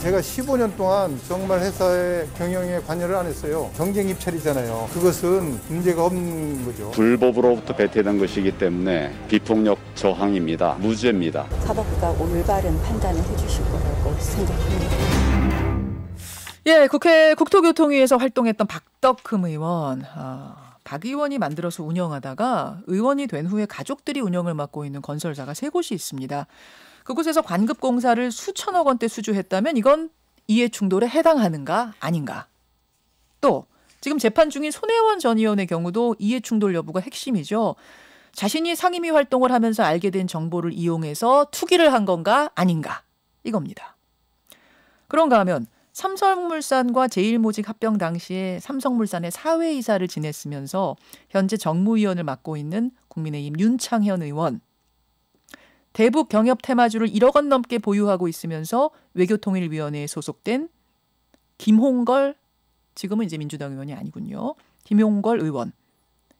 제가 15년 동안 정말 회사의 경영에 관여를 안 했어요. 경쟁 입찰이잖아요. 그것은 문제가 없는 거죠. 불법으로부터 배태된 것이기 때문에 비폭력 저항입니다. 무죄입니다. 사법부가 올바른 판단을 해주실 거라고 생각합니다. 예, 국회 국토교통위에서 활동했던 박덕흠 의원. 박 의원이 만들어서 운영하다가 의원이 된 후에 가족들이 운영을 맡고 있는 건설사가 3곳이 있습니다. 그곳에서 관급 공사를 수천억 원대 수주했다면 이건 이해충돌에 해당하는가 아닌가. 또 지금 재판 중인 손혜원 전 의원의 경우도 이해충돌 여부가 핵심이죠. 자신이 상임위 활동을 하면서 알게 된 정보를 이용해서 투기를 한 건가 아닌가 이겁니다. 그런가 하면 삼성물산과 제일모직 합병 당시에 삼성물산의 사회이사를 지냈으면서 현재 정무위원을 맡고 있는 국민의힘 윤창현 의원. 대북 경협 테마주를 1억 원 넘게 보유하고 있으면서 외교통일위원회에 소속된 김홍걸, 지금은 이제 민주당 의원이 아니군요. 김홍걸 의원.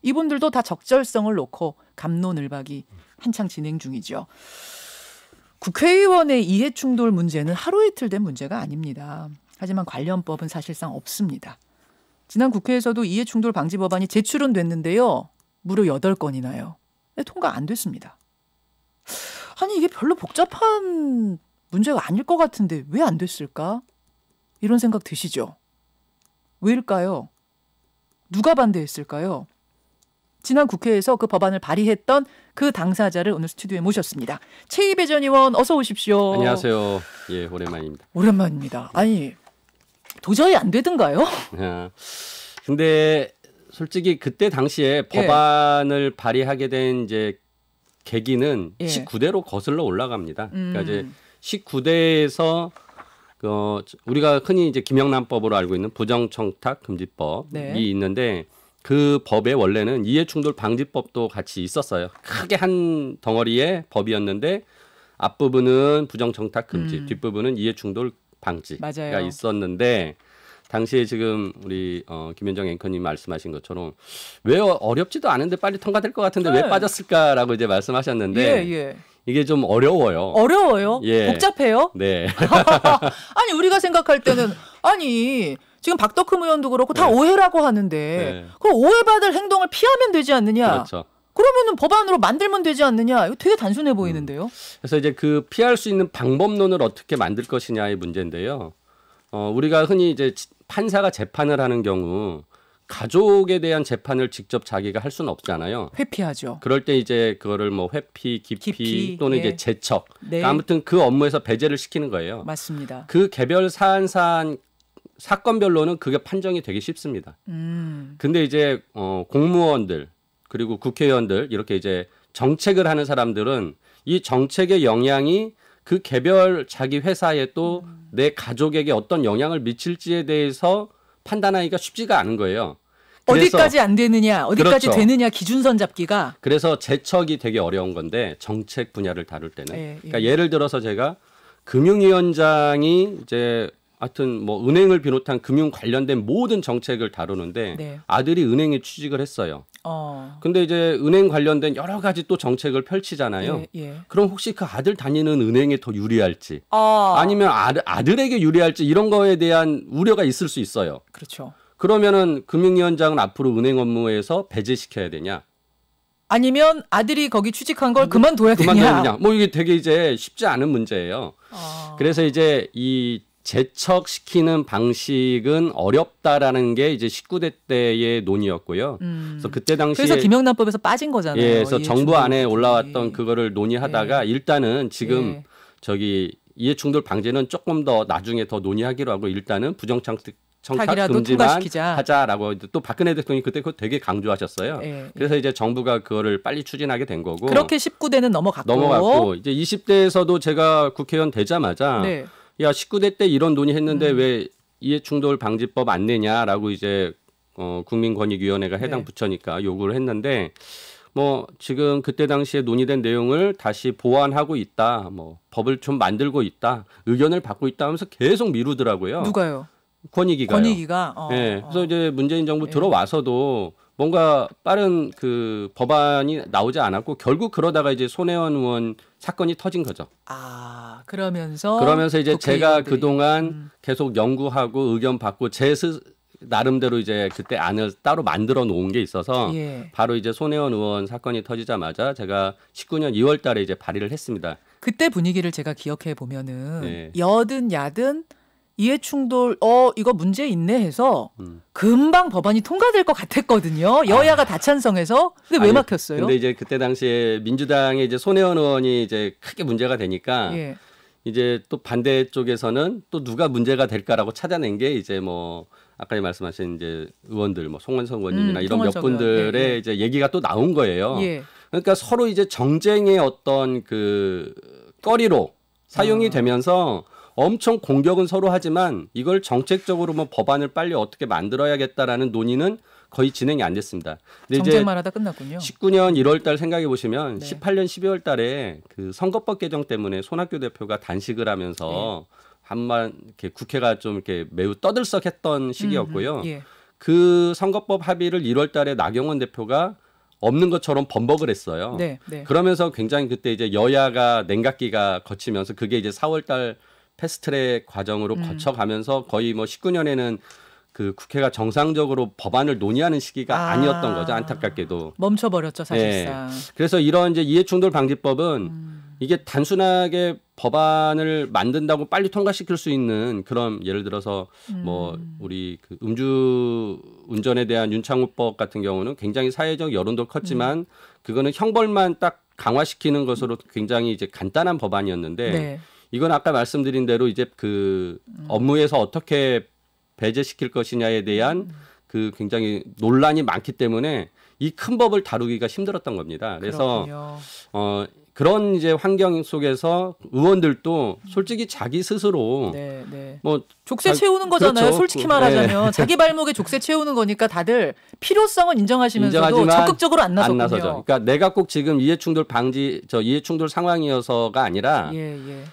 이분들도 다 적절성을 놓고 갑론을박이 한창 진행 중이죠. 국회의원의 이해충돌 문제는 하루 이틀 된 문제가 아닙니다. 하지만 관련법은 사실상 없습니다. 지난 국회에서도 이해충돌 방지 법안이 제출은 됐는데요. 무려 8건이나요. 통과 안 됐습니다. 아니 이게 별로 복잡한 문제가 아닐 것 같은데 왜 안 됐을까? 이런 생각 드시죠? 왜일까요? 누가 반대했을까요? 지난 국회에서 그 법안을 발의했던 그 당사자를 오늘 스튜디오에 모셨습니다. 최이배 전 의원 어서 오십시오. 안녕하세요. 예, 오랜만입니다. 오랜만입니다. 아니 도저히 안 되던가요? 근데 솔직히 그때 당시에 법안을 발의하게 된 이제 계기는 19대로 거슬러 올라갑니다. 그러니까 이제 19대에서 우리가 흔히 이제 김영란법으로 알고 있는 부정청탁 금지법이 있는데 그 법에 원래는 이해충돌 방지법도 같이 있었어요. 크게 한 덩어리의 법이었는데 앞부분은 부정청탁 금지, 뒷부분은 이해충돌 방지가 맞아요. 있었는데 당시에 지금 우리 김현정 앵커님 말씀하신 것처럼 왜 어렵지도 않은데 빨리 통과될 것 같은데 왜 빠졌을까라고 이제 말씀하셨는데 이게 좀 어려워요. 어려워요? 예. 복잡해요? 네. 아니 우리가 생각할 때는 아니 지금 박덕흠 의원도 그렇고 다 오해라고 하는데 그럼 오해받을 행동을 피하면 되지 않느냐? 그렇죠. 그러면은 법안으로 만들면 되지 않느냐? 이거 되게 단순해 보이는데요. 그래서 이제 그 피할 수 있는 방법론을 어떻게 만들 것이냐의 문제인데요. 우리가 흔히 이제 판사가 재판을 하는 경우 가족에 대한 재판을 직접 자기가 할 수는 없잖아요. 회피하죠. 그럴 때 이제 그거를 뭐 회피, 기피 또는 이제 재척. 네. 그러니까 아무튼 그 업무에서 배제를 시키는 거예요. 맞습니다. 그 개별 사건별로는 그게 판정이 되기 쉽습니다. 근데 이제 공무원들 그리고 국회의원들 이렇게 이제 정책을 하는 사람들은 이 정책의 영향이 그 개별 자기 회사에 또 내 가족에게 어떤 영향을 미칠지에 대해서 판단하기가 쉽지가 않은 거예요. 어디까지 안 되느냐, 어디까지 그렇죠. 되느냐 기준선 잡기가. 그래서 재척이 되게 어려운 건데 정책 분야를 다룰 때는. 그러니까 예를 들어서 제가 금융위원장이 이제 하여튼 뭐 은행을 비롯한 금융 관련된 모든 정책을 다루는데 아들이 은행에 취직을 했어요. 근데 이제 은행 관련된 여러 가지 또 정책을 펼치잖아요. 그럼 혹시 그 아들 다니는 은행에 더 유리할지 아니면 아들에게 유리할지 이런 거에 대한 우려가 있을 수 있어요. 그렇죠. 그러면은 금융위원장은 앞으로 은행 업무에서 배제시켜야 되냐? 아니면 아들이 거기 취직한 걸 그만둬야 되냐? 뭐 이게 되게 이제 쉽지 않은 문제예요. 그래서 이제 이 재척시키는 방식은 어렵다라는 게 이제 19대 때의 논의였고요. 그래서 그때 당시에 그래서 김영란법에서 빠진 거잖아요. 예, 그래서 정부 안에 올라왔던 그거를 논의하다가 일단은 지금 저기 이해충돌 방지는 조금 더 나중에 더 논의하기로 하고 일단은 부정청탁 금지만 하자라고 또 박근혜 대통령이 그때 그거 되게 강조하셨어요. 그래서 이제 정부가 그거를 빨리 추진하게 된 거고. 그렇게 19대는 넘어갔고 이제 20대에서도 제가 국회의원 되자마자 야 19대 때 이런 논의했는데 왜 이해충돌 방지법 안 내냐라고 이제 국민권익위원회가 해당 부처니까 요구를 했는데 뭐 지금 그때 당시에 논의된 내용을 다시 보완하고 있다. 뭐 법을 좀 만들고 있다. 의견을 받고 있다 하면서 계속 미루더라고요. 누가요? 권익위가요. 권익위가. 그래서 이제 문재인 정부 들어와서도 뭔가 빠른 그 법안이 나오지 않았고 결국 그러다가 이제 손혜원 의원 사건이 터진 거죠. 그러면서 이제 제가 국회의원들이. 그동안 계속 연구하고 의견 받고 나름대로 이제 그때 안을 따로 만들어 놓은 게 있어서 예. 바로 이제 손혜원 의원 사건이 터지자마자 제가 19년 2월 달에 이제 발의를 했습니다. 그때 분위기를 제가 기억해 보면은 네. 여든 야든 이해충돌 이거 문제 있네 해서 금방 법안이 통과될 것 같았거든요. 여야가 다 찬성해서. 근데 왜 아니, 막혔어요? 근데 이제 그때 당시에 민주당의 이제 손혜원 의원이 이제 크게 문제가 되니까 예. 이제 또 반대 쪽에서는 또 누가 문제가 될까라고 찾아낸 게 이제 뭐 아까 말씀하신 이제 의원들 뭐 송원석 의원님이나 이런 몇 송원석 의원. 분들의 예, 예. 이제 얘기가 또 나온 거예요. 예. 그러니까 서로 이제 정쟁의 어떤 그 거리로 사용이 되면서 엄청 공격은 서로 하지만 이걸 정책적으로 뭐 법안을 빨리 어떻게 만들어야겠다라는 논의는 거의 진행이 안 됐습니다. 근데 정쟁만 하다 끝났군요. 19년 1월 달 생각해 보시면 네. 18년 12월 달에 그 선거법 개정 때문에 손학규 대표가 단식을 하면서 한만 이렇게 국회가 좀 이렇게 매우 떠들썩했던 시기였고요. 예. 그 선거법 합의를 1월 달에 나경원 대표가 없는 것처럼 번복을 했어요. 네, 네. 그러면서 굉장히 그때 이제 여야가 냉각기가 거치면서 그게 이제 4월 달 패스트트랙 과정으로 거쳐가면서 거의 뭐 19년에는 그 국회가 정상적으로 법안을 논의하는 시기가 아니었던 거죠. 안타깝게도. 멈춰버렸죠, 사실상. 그래서 이런 이제 이해충돌 방지법은 이게 단순하게 법안을 만든다고 빨리 통과시킬 수 있는 그런 예를 들어서 뭐 우리 그 음주 운전에 대한 윤창호법 같은 경우는 굉장히 사회적 여론도 컸지만 그거는 형벌만 딱 강화시키는 것으로 굉장히 이제 간단한 법안이었는데 네. 이건 아까 말씀드린 대로 이제 그 업무에서 어떻게 배제시킬 것이냐에 대한 그 굉장히 논란이 많기 때문에 이 큰 법을 다루기가 힘들었던 겁니다. 그래서 그렇군요. 그런 이제 환경 속에서 의원들도 솔직히 자기 스스로 네, 네. 뭐 족쇄 채우는 거잖아요. 그렇죠. 솔직히 말하자면 네. 자기 발목에 족쇄 채우는 거니까 다들 필요성은 인정하시면서도 인정하지만 적극적으로 안 나섰군요. 나서죠. 그러니까 내가 꼭 지금 이해충돌 이해충돌 상황이어서가 아니라 예, 예.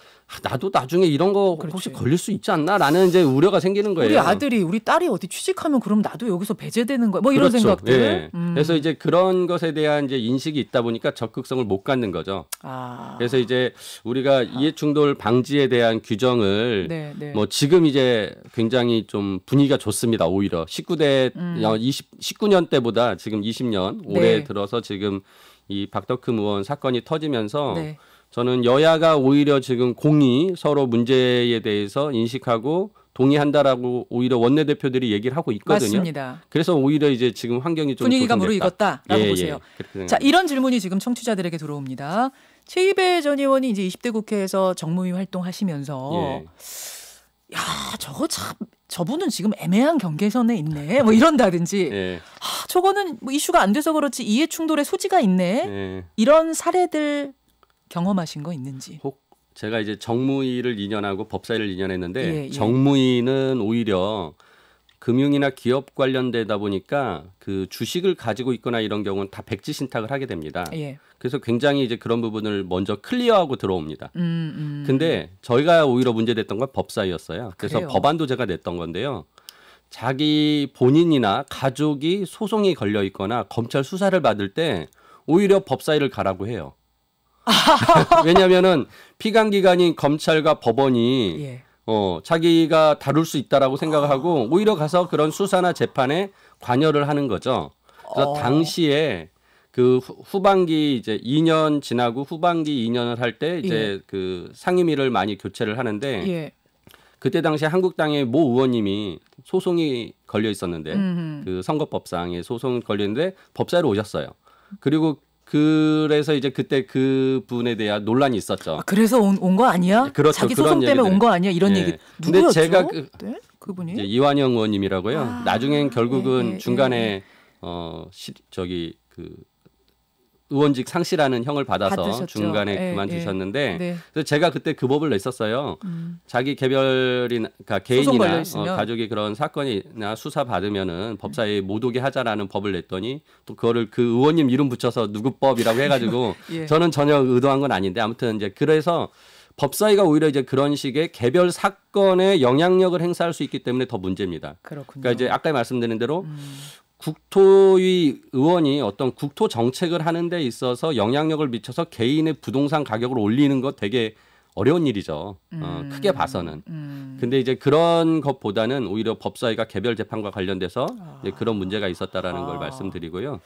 나도 나중에 이런 거 그렇지. 혹시 걸릴 수 있지 않나라는 이제 우려가 생기는 거예요. 우리 아들이 우리 딸이 어디 취직하면 그럼 나도 여기서 배제되는 거야. 뭐 이런 그렇죠. 생각들. 예. 그래서 이제 그런 것에 대한 이제 인식이 있다 보니까 적극성을 못 갖는 거죠. 그래서 이제 우리가 이해충돌 방지에 대한 규정을 네, 네. 뭐 지금 이제 굉장히 좀 분위기가 좋습니다. 오히려 19년 때보다 지금 20년 올해 네. 들어서 지금 이 박덕흠 의원 사건이 터지면서 네. 저는 여야가 오히려 지금 공히 서로 문제에 대해서 인식하고 동의한다라고 오히려 원내대표들이 얘기를 하고 있거든요. 맞습니다. 그래서 오히려 이제 지금 환경이 좀 분위기가 조성됐다. 무르익었다라고 예, 보세요. 예. 자, 이런 질문이 지금 청취자들에게 들어옵니다. 최이배 전 의원이 이제 20대 국회에서 정무위 활동하시면서 예. 야, 저분은 지금 애매한 경계선에 있네. 뭐 이런다든지. 예. 저거는 뭐 이슈가 안 돼서 그렇지 이해 충돌의 소지가 있네. 예. 이런 사례들 경험하신 거 있는지. 혹 제가 이제 정무위를 2년하고 법사위를 2년 했는데 예, 예. 정무위는 오히려 금융이나 기업 관련되다 보니까 그 주식을 가지고 있거나 이런 경우는 다 백지 신탁을 하게 됩니다. 예. 그래서 굉장히 이제 그런 부분을 먼저 클리어하고 들어옵니다. 근데 저희가 오히려 문제됐던 건 법사위였어요. 그래서 그래요. 법안도 제가 냈던 건데요. 자기 본인이나 가족이 소송이 걸려 있거나 검찰 수사를 받을 때 오히려 법사위를 가라고 해요. 왜냐하면은 피감기관인 검찰과 법원이 예. 자기가 다룰 수 있다라고 생각하고 오히려 가서 그런 수사나 재판에 관여를 하는 거죠. 그래서 당시에 그 후반기 이제 2년 지나고 후반기 2년을 할 때 이제 그 상임위를 많이 교체를 하는데 예. 그때 당시에 한국당의 모 의원님이 소송이 걸려 있었는데 그 선거법상에 소송이 걸려 있는데 법사위로 오셨어요. 그리고 그래서 이제 그때 그 분에 대한 논란이 있었죠. 그래서 온 거 아니야? 그렇죠. 자기 소송 그런 때문에 얘기들. 온 거 아니야? 이런 예. 얘기. 근데 누구였죠? 제가 네? 그분이? 이제 이완영 의원님이라고요. 나중엔 결국은 예, 중간에 그 의원직 상실하는 형을 받아서 받으셨죠. 중간에 예, 그만두셨는데 네. 그래서 제가 그때 그 법을 냈었어요. 자기 개별이나 그러니까 개인이나 걸려 있으면. 가족이 그런 사건이나 수사 받으면은 법사위에 못 오게 하자라는 법을 냈더니 또 그거를 그 의원님 이름 붙여서 누구 법이라고 해가지고 예. 저는 전혀 의도한 건 아닌데 아무튼 이제 그래서 법사위가 오히려 이제 그런 식의 개별 사건에 영향력을 행사할 수 있기 때문에 더 문제입니다. 그렇군요. 그러니까 이제 아까 말씀드린 대로 국토위 의원이 어떤 국토 정책을 하는 데 있어서 영향력을 미쳐서 개인의 부동산 가격을 올리는 거 되게 어려운 일이죠. 크게 봐서는. 근데 이제 그런 것보다는 오히려 법사위가 개별 재판과 관련돼서 이제 그런 문제가 있었다라는 걸 말씀드리고요.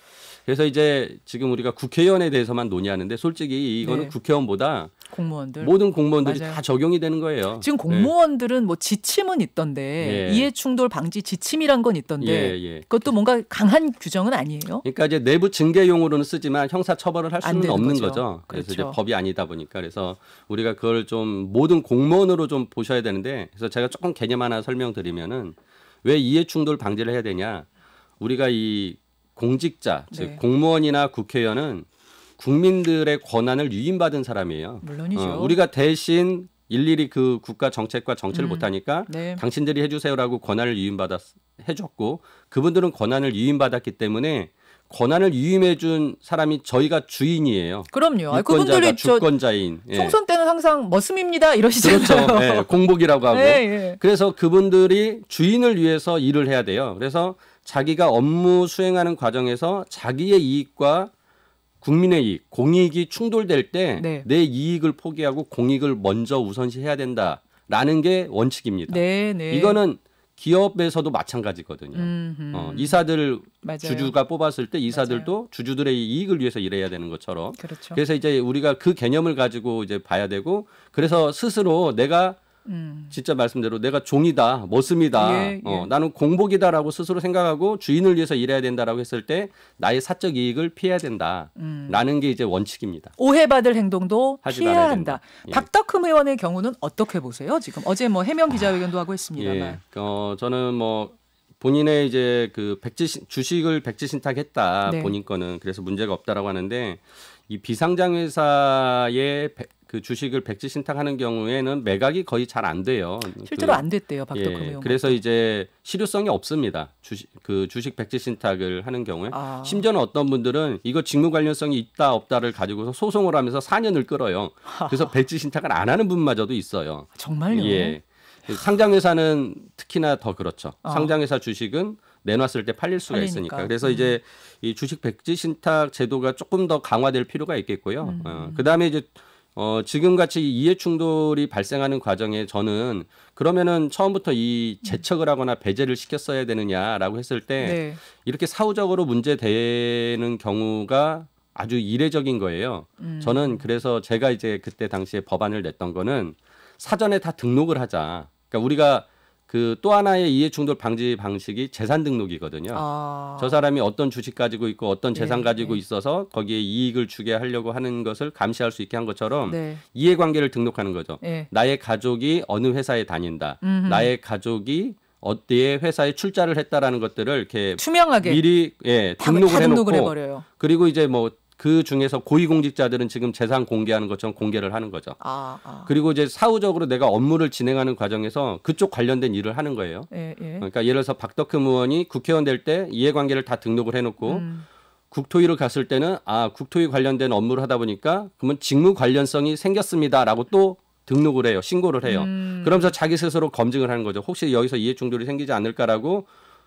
그래서 이제 지금 우리가 국회의원에 대해서만 논의하는데 솔직히 이거는 네. 국회의원보다 공무원들 모든 공무원들이 맞아요. 다 적용이 되는 거예요. 지금 공무원들은 뭐 지침은 있던데 예. 이해충돌 방지 지침이란 건 있던데 예. 그것도 뭔가 강한 규정은 아니에요? 그러니까 이제 내부 징계용으로는 쓰지만 형사 처벌을 할 안 수는 되는 없는 거죠. 거죠. 그래서 그렇죠. 이제 법이 아니다 보니까 그래서 우리가 그걸 좀 모든 공무원으로 좀 보셔야 되는데 그래서 제가 조금 개념 하나 설명드리면은 왜 이해충돌 방지를 해야 되냐? 우리가 이 공직자, 네. 즉 공무원이나 국회의원은 국민들의 권한을 위임받은 사람이에요. 물론이죠. 우리가 대신 일일이 그 국가 정책과 정치를 못하니까 네. 당신들이 해주세요라고 권한을 해줬고 그분들은 권한을 위임받았기 때문에 권한을 위임해준 사람이 저희가 주인이에요. 그럼요. 아니, 유권자가 그분들이 저 주권자인. 예. 총선 때는 항상 머슴입니다 이러시잖아요. 그렇죠. 예, 공복이라고 하고. 예, 예. 그래서 그분들이 주인을 위해서 일을 해야 돼요. 그래서 자기가 업무 수행하는 과정에서 자기의 이익과 국민의 이익, 공익이 충돌될 때 내 네. 이익을 포기하고 공익을 먼저 우선시해야 된다라는 게 원칙입니다. 네, 네. 이거는 기업에서도 마찬가지거든요. 이사들 맞아요. 주주가 뽑았을 때 이사들도 주주들의 이익을 위해서 일해야 되는 것처럼. 그렇죠. 그래서 이제 우리가 그 개념을 가지고 이제 봐야 되고 그래서 스스로 내가 진짜 말씀대로 내가 종이다, 머슴이다, 예, 예. 나는 공복이다라고 스스로 생각하고 주인을 위해서 일해야 된다라고 했을 때 나의 사적 이익을 피해야 된다라는 게 이제 원칙입니다. 오해받을 행동도 하지 피해야 말아야 한다. 된다. 예. 박덕흠 의원의 경우는 어떻게 보세요? 지금 어제 뭐 해명 기자회견도 하고 있습니다만. 예, 저는 뭐 본인의 이제 그 주식을 백지 신탁했다 네. 본인 거는 그래서 문제가 없다라고 하는데 이 비상장 회사의 그 주식을 백지 신탁하는 경우에는 매각이 거의 잘 안 돼요. 실제로 안 됐대요, 박덕흠 의원. 그래서 이제 실효성이 없습니다. 주식 백지 신탁을 하는 경우에 심지어는 어떤 분들은 이거 직무 관련성이 있다 없다를 가지고서 소송을 하면서 4년을 끌어요. 그래서 백지 신탁을 안 하는 분마저도 있어요. 정말요? 예. 상장회사는 특히나 더 그렇죠. 상장회사 주식은 내놨을 때 팔릴 수가 팔리니까. 있으니까. 그래서 이제 이 주식 백지 신탁 제도가 조금 더 강화될 필요가 있겠고요. 그다음에 이제 지금같이 이해 충돌이 발생하는 과정에 저는 그러면은 처음부터 이 제척을 하거나 배제를 시켰어야 되느냐라고 했을 때 네. 이렇게 사후적으로 문제되는 경우가 아주 이례적인 거예요. 저는 그래서 제가 이제 그때 당시에 법안을 냈던 거는 사전에 다 등록을 하자. 그러니까 우리가 그 또 하나의 이해충돌 방지 방식이 재산 등록이거든요. 저 사람이 어떤 주식 가지고 있고 어떤 재산 가지고 있어서 거기에 이익을 주게 하려고 하는 것을 감시할 수 있게 한 것처럼 네. 이해관계를 등록하는 거죠. 네. 나의 가족이 어느 회사에 다닌다. 나의 가족이 어디에 회사에 출자를 했다라는 것들을 이렇게 투명하게 미리 다 등록을 해놓고 해버려요. 그리고 이제 뭐 그 중에서 고위공직자들은 지금 재산 공개하는 것처럼 공개를 하는 거죠. 그리고 이제 사후적으로 내가 업무를 진행하는 과정에서 그쪽 관련된 일을 하는 거예요. 예, 예. 그러니까 예를 들어서 박덕흠 의원이 국회의원 될 때 이해관계를 다 등록을 해놓고 국토위를 갔을 때는 국토위 관련된 업무를 하다 보니까 그러면 직무 관련성이 생겼습니다라고 또 등록을 해요. 신고를 해요. 그러면서 자기 스스로 검증을 하는 거죠. 혹시 여기서 이해충돌이 생기지 않을까라고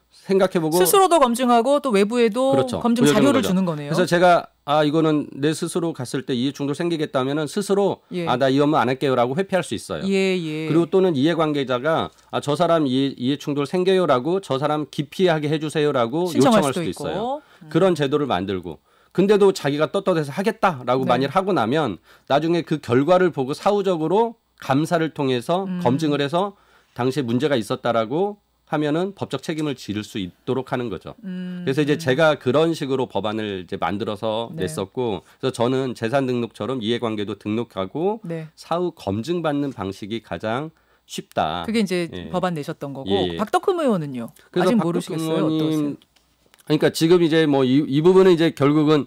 생각해보고 스스로도 검증하고 또 외부에도 그렇죠. 검증 보여주는 자료를 거죠. 주는 거네요. 그래서 제가 이거는 내 스스로 갔을 때 이해충돌 생기겠다면은 스스로 예. 나 이 업무 안 할게요라고 회피할 수 있어요. 예. 그리고 또는 이해관계자가 저 사람 이해충돌 생겨요라고 저 사람 기피하게 해주세요라고 신청할 요청할 수도 있어요. 그런 제도를 만들고 근데도 자기가 떳떳해서 하겠다라고 네. 만일 하고 나면 나중에 그 결과를 보고 사후적으로 감사를 통해서 검증을 해서 당시에 문제가 있었다라고 하면은 법적 책임을 지를 수 있도록 하는 거죠. 그래서 이제 제가 그런 식으로 법안을 이제 만들어서 네. 냈었고, 그래서 저는 재산 등록처럼 이해관계도 등록하고 네. 사후 검증받는 방식이 가장 쉽다. 그게 이제 예. 법안 내셨던 거고 예. 박덕흠 의원은요. 그래서 아직 박덕흠 모르시겠어요. 의원님, 어떠세요? 그러니까 지금 이제 뭐 이 부분은 이제 결국은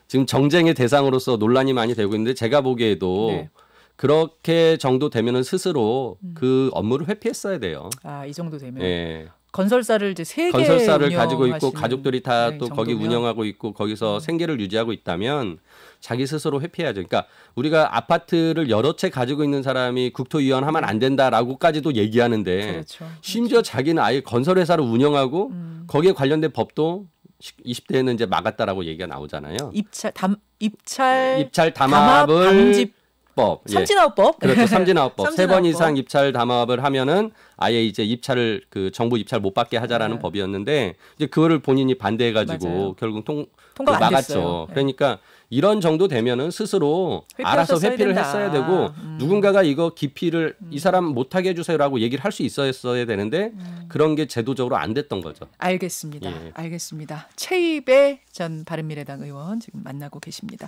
지금 정쟁의 대상으로서 논란이 많이 되고 있는데 제가 보기에도 네. 그렇게 정도 되면은 스스로 그 업무를 회피했어야 돼요. 이 정도 되면 예. 건설사를 이제 3개 건설사를 가지고 있고 운영하시는, 가족들이 다 또 거기 정도면. 운영하고 있고 거기서 생계를 유지하고 있다면 자기 스스로 회피해야죠. 그러니까 우리가 아파트를 여러 채 가지고 있는 사람이 국토위원 하면 안 된다라고까지도 얘기하는데 그렇죠. 심지어 자기는 아예 건설회사를 운영하고 거기에 관련된 법도 20대에는 이제 막았다라고 얘기가 나오잖아요. 입찰 입찰 담합 담합을 방지법, 삼진아웃법. 그렇죠. 삼진아웃법. 3번 삼진아웃법. 이상 입찰 담합을 하면은 아예 이제 입찰을 그 정부 입찰 못 받게 하자라는 법이었는데 이제 그거를 본인이 반대해 가지고 맞아요. 결국 통과가 안 막았죠. 됐어요. 네. 그러니까 이런 정도 되면은 스스로 알아서 회피를 된다. 했어야 되고 누군가가 이거 기피를 이 사람 못하게 해주세요라고 얘기를 할 수 있어야 되는데 그런 게 제도적으로 안 됐던 거죠. 알겠습니다. 예. 알겠습니다. 최입의 전 바른미래당 의원 지금 만나고 계십니다.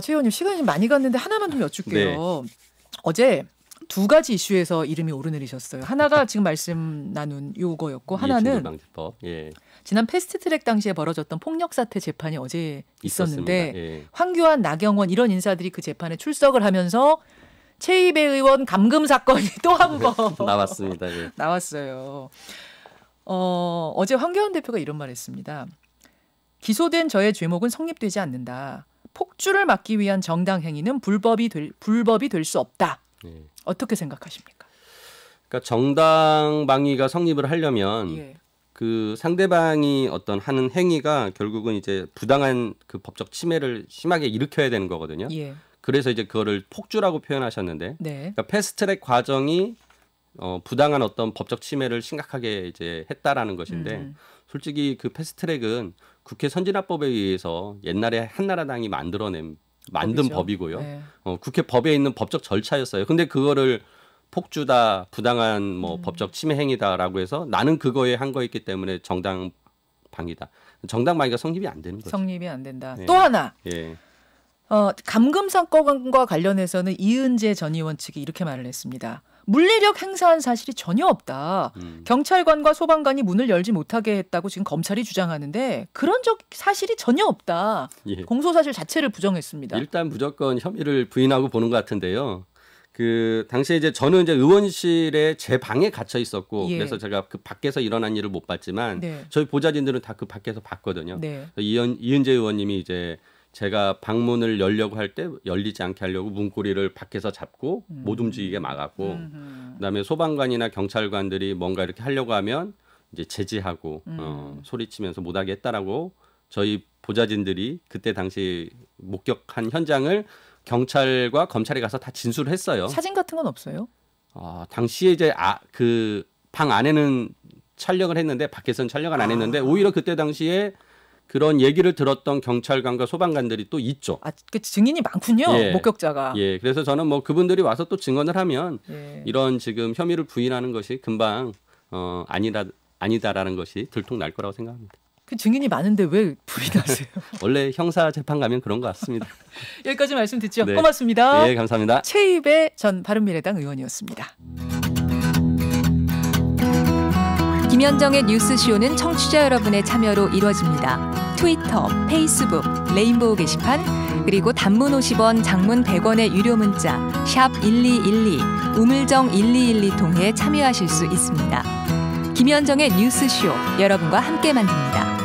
최 의원님 시간이 좀 많이 갔는데 하나만 좀 여쭐게요. 네. 어제 2가지 이슈에서 이름이 오르내리셨어요. 하나가 지금 말씀 나눈 요거였고 하나는 방지법. 예. 지난 패스트트랙 당시에 벌어졌던 폭력 사태 재판이 어제 있었는데 예. 황교안, 나경원 이런 인사들이 그 재판에 출석을 하면서 최입의 의원 감금 사건이 또 한 번 나왔습니다. 예. 나왔어요. 어제 황교안 대표가 이런 말했습니다. 기소된 저의 죄목은 성립되지 않는다. 폭주를 막기 위한 정당 행위는 불법이 될 수 없다. 예. 어떻게 생각하십니까? 그러니까 정당 방위가 성립을 하려면 예. 그 상대방이 어떤 하는 행위가 결국은 이제 부당한 그 법적 침해를 심하게 일으켜야 되는 거거든요. 예. 그래서 이제 그거를 폭주라고 표현하셨는데, 네. 그러니까 패스트트랙 과정이 부당한 어떤 법적 침해를 심각하게 이제 했다라는 것인데, 솔직히 그 패스트트랙은 국회 선진화법에 의해서 옛날에 한나라당이 만든 법이죠. 법이고요. 네. 국회 법에 있는 법적 절차였어요. 근데 그거를 폭주다, 부당한 뭐 법적 침해 행위다라고 해서 나는 그거에 한 거였기 때문에 정당 방위다. 정당 방위가 성립이 안 되는 거죠. 성립이 안 된다. 예. 또 하나. 예. 감금 사건과 관련해서는 이은재 전 의원 측이 이렇게 말을 했습니다. 물리력 행사한 사실이 전혀 없다. 경찰관과 소방관이 문을 열지 못하게 했다고 지금 검찰이 주장하는데 그런 사실이 전혀 없다. 예. 공소사실 자체를 부정했습니다. 일단 무조건 혐의를 부인하고 보는 것 같은데요. 그 당시에 이제 저는 이제 의원실에 제 방에 갇혀 있었고 예. 그래서 제가 그 밖에서 일어난 일을 못 봤지만 네. 저희 보좌진들은 다 그 밖에서 봤거든요. 네. 이은재 의원님이 이제 제가 방문을 열려고 할 때 열리지 않게 하려고 문고리를 밖에서 잡고 못 움직이게 막았고 그다음에 소방관이나 경찰관들이 뭔가 이렇게 하려고 하면 이제 제지하고 소리치면서 못하게 했다라고 저희 보좌진들이 그때 당시 목격한 현장을 경찰과 검찰에 가서 다 진술을 했어요. 사진 같은 건 없어요? 당시에 이제 그 방 안에는 촬영을 했는데 밖에서는 촬영을 안 했는데 오히려 그때 당시에 그런 얘기를 들었던 경찰관과 소방관들이 또 있죠. 그 증인이 많군요. 예. 목격자가. 예, 그래서 저는 뭐 그분들이 와서 또 증언을 하면 예. 이런 지금 혐의를 부인하는 것이 금방 아니다라는 것이 들통날 거라고 생각합니다. 그 증인이 많은데 왜 부인하세요? 원래 형사 재판 가면 그런 것 같습니다. 여기까지 말씀 듣죠. 네. 고맙습니다. 네, 감사합니다. 최입의 전 바른미래당 의원이었습니다. 김현정의 뉴스쇼는 청취자 여러분의 참여로 이루어집니다. 트위터, 페이스북, 레인보우 게시판, 그리고 단문 50원, 장문 100원의 유료 문자 샵 1212, 우물정 1212 통해 참여하실 수 있습니다. 김현정의 뉴스쇼, 여러분과 함께 만듭니다.